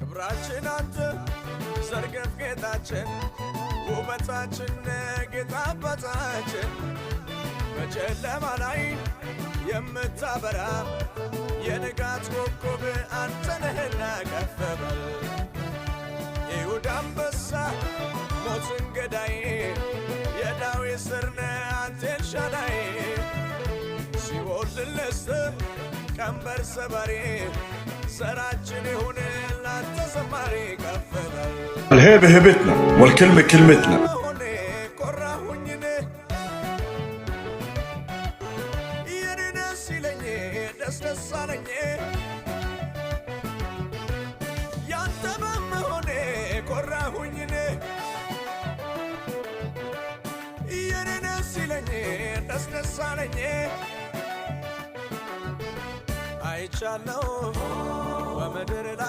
ክብራችን አንተ ዘርገፍ ጌታችን ውበታችን ጌታ አባታችን በጨለማ ላይ የምታበራ የንጋት ኮከብ አንተ ነህና ከፍ በል ይሁዳ አንበሳ ሞትን ገዳይ የዳዊት ሥር ነህ አንተ ኤልሻዳይ ሲኦል ድል ነስተህ ቀንበር ሰባሪ ዘራችን ይሁን ላንተ ዘማሪ ከፍ በል الهيبة هيبتنا والكلمة كلمتنا አይቻለው በምድር ላይ